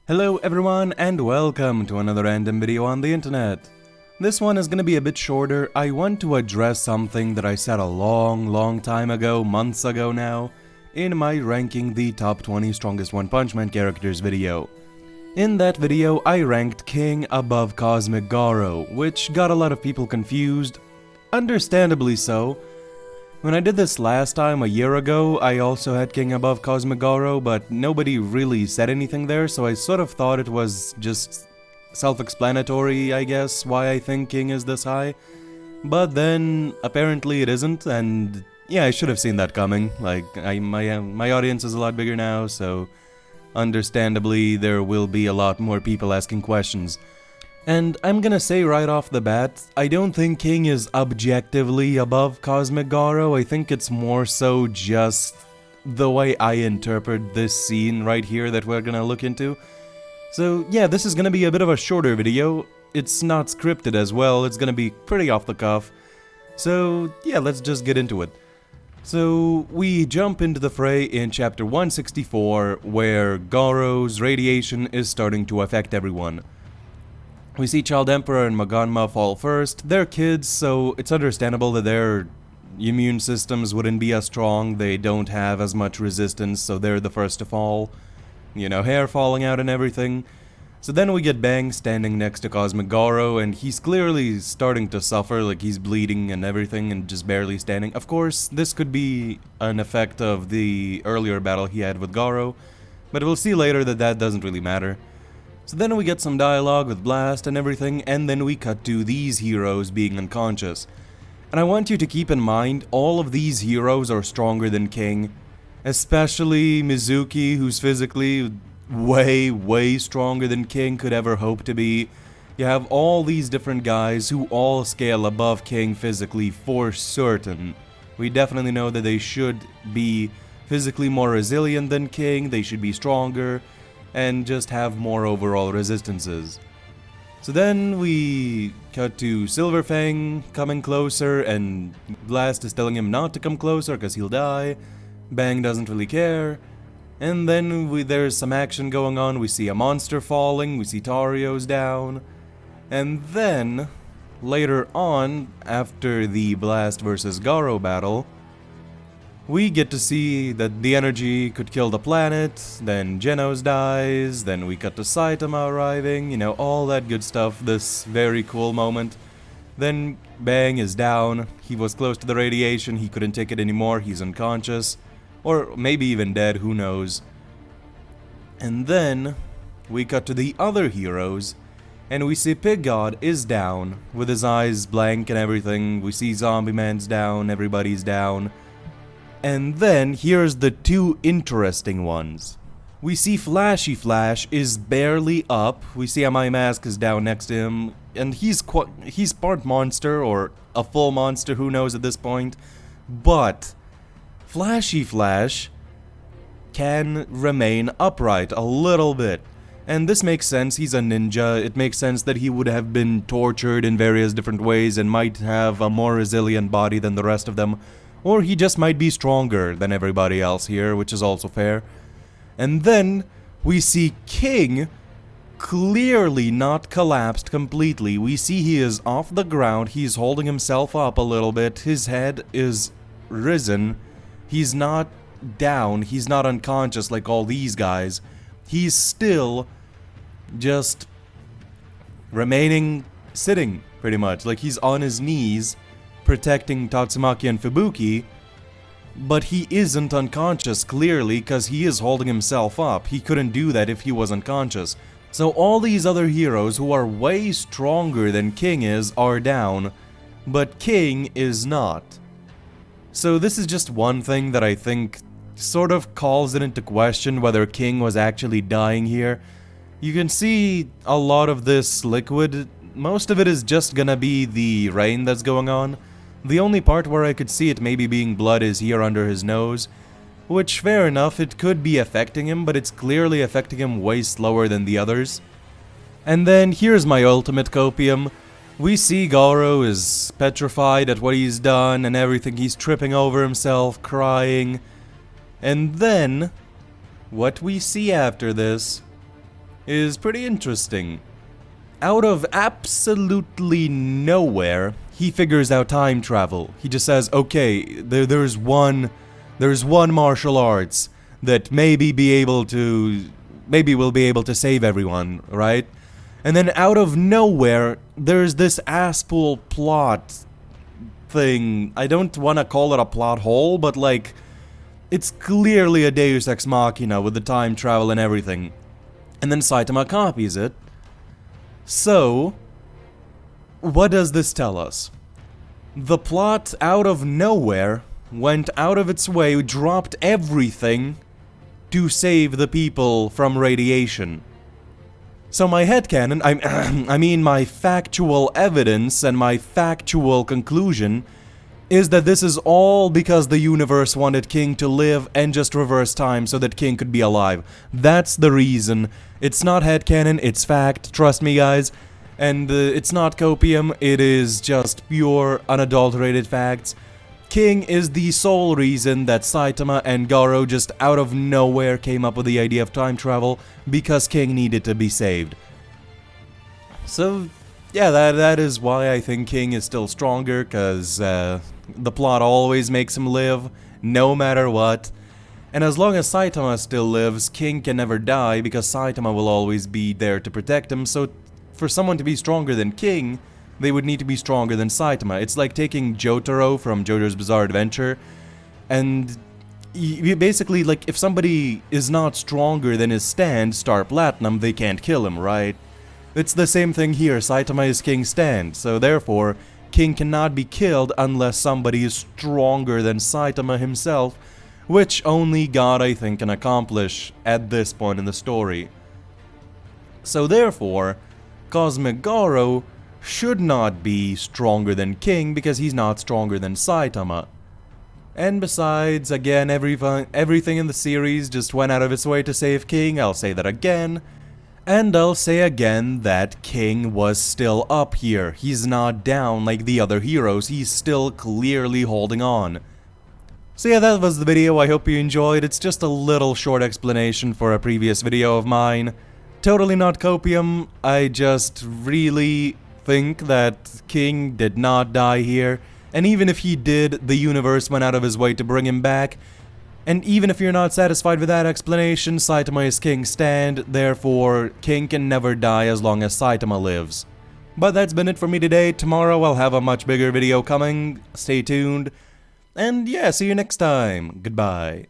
Hello everyone and welcome to another random video on the internet. This one is gonna be a bit shorter. I want to address something that I said a long time ago, months ago now, in my ranking the top 20 strongest One Punch Man characters video. In that video, I ranked King above Cosmic Garou, which got a lot of people confused, understandably so. When I did this last time, a year ago, I also had King above Cosmic Garou, but nobody really said anything there, so I sort of thought it was just self-explanatory, I guess, why I think King is this high. But then, apparently it isn't, and yeah, I should have seen that coming. Like, my audience is a lot bigger now, so understandably there will be a lot more people asking questions. And I'm gonna say right off the bat, I don't think King is objectively above Cosmic Garou. I think it's more so just the way I interpret this scene right here that we're gonna look into. So yeah, this is gonna be a bit of a shorter video. It's not scripted as well, it's gonna be pretty off the cuff. So yeah, let's just get into it. So we jump into the fray in chapter 164, where Garou's radiation is starting to affect everyone. We see Child Emperor and Maganma fall first. They're kids, so it's understandable that their immune systems wouldn't be as strong. They don't have as much resistance, so they're the first to fall. You know, hair falling out and everything. So then we get Bang standing next to Cosmic Garou, and he's clearly starting to suffer, like he's bleeding and everything and just barely standing. Of course, this could be an effect of the earlier battle he had with Garou, but we'll see later that that doesn't really matter. So then we get some dialogue with Blast and everything, and then we cut to these heroes being unconscious. And I want you to keep in mind, all of these heroes are stronger than King. Especially Mizuki, who's physically way stronger than King could ever hope to be. You have all these different guys who all scale above King physically for certain. We definitely know that they should be physically more resilient than King, they should be stronger, and just have more overall resistances. So then we cut to Silverfang coming closer, and Blast is telling him not to come closer because he'll die. Bang doesn't really care. And then there's some action going on. We see a monster falling, we see Tario's down. And then, later on, after the Blast vs. Garou battle, we get to see that the energy could kill the planet, then Genos dies, then we cut to Saitama arriving, you know, all that good stuff, this very cool moment. Then Bang is down, he was close to the radiation, he couldn't take it anymore, he's unconscious, or maybe even dead, who knows. And then we cut to the other heroes, and we see Pig God is down, with his eyes blank and everything, we see Zombie Man's down, everybody's down. And then, here's the two interesting ones. We see Flashy Flash is barely up, we see Mi Mask is down next to him, and he's part monster, or a full monster, who knows at this point. But Flashy Flash can remain upright a little bit. And this makes sense, he's a ninja, it makes sense that he would have been tortured in various different ways and might have a more resilient body than the rest of them. Or he just might be stronger than everybody else here, which is also fair. And then we see King clearly not collapsed completely. We see he is off the ground, he's holding himself up a little bit, his head is risen, he's not down, he's not unconscious like all these guys. He's still just remaining sitting, pretty much. Like he's on his knees, protecting Tatsumaki and Fubuki, but he isn't unconscious clearly because he is holding himself up. He couldn't do that if he was unconscious. So all these other heroes who are way stronger than King is are down, but King is not. So this is just one thing that I think sort of calls it into question whether King was actually dying here. You can see a lot of this liquid, most of it is just gonna be the rain that's going on. The only part where I could see it maybe being blood is here under his nose, which, fair enough, it could be affecting him, but it's clearly affecting him way slower than the others. And then here's my ultimate copium. We see Garou is petrified at what he's done and everything, he's tripping over himself, crying. And then, what we see after this is pretty interesting. Out of absolutely nowhere, he figures out time travel. He just says, okay, there's one martial arts that maybe will be able to save everyone, right? And then out of nowhere, there's this asspool plot thing. I don't want to call it a plot hole, but like, it's clearly a Deus Ex Machina with the time travel and everything. And then Saitama copies it. So, what does this tell us? The plot out of nowhere went out of its way, dropped everything to save the people from radiation. So my headcanon, I mean my factual evidence and my factual conclusion is that this is all because the universe wanted King to live and just reverse time so that King could be alive. That's the reason. It's not headcanon, it's fact, trust me guys. And it's not copium, it is just pure, unadulterated facts. King is the sole reason that Saitama and Garou just out of nowhere came up with the idea of time travel, because King needed to be saved. So, yeah, that is why I think King is still stronger, because the plot always makes him live, no matter what. And as long as Saitama still lives, King can never die, because Saitama will always be there to protect him, so for someone to be stronger than King, they would need to be stronger than Saitama. It's like taking Jotaro from JoJo's Bizarre Adventure, and you basically, like, if somebody is not stronger than his stand, Star Platinum, they can't kill him, right? It's the same thing here, Saitama is King's stand, so therefore, King cannot be killed unless somebody is stronger than Saitama himself, which only God, I think, can accomplish at this point in the story. So therefore, Cosmic Garou should not be stronger than King because he's not stronger than Saitama. And besides, again, everything in the series just went out of its way to save King, I'll say that again. And I'll say again that King was still up here. He's not down like the other heroes, he's still clearly holding on. So yeah, that was the video, I hope you enjoyed. It's just a little short explanation for a previous video of mine. Totally not copium, I just really think that King did not die here, and even if he did, the universe went out of his way to bring him back. And even if you're not satisfied with that explanation, Saitama is King's stand, therefore King can never die as long as Saitama lives. But that's been it for me today. Tomorrow I'll have a much bigger video coming, stay tuned, and yeah, see you next time. Goodbye.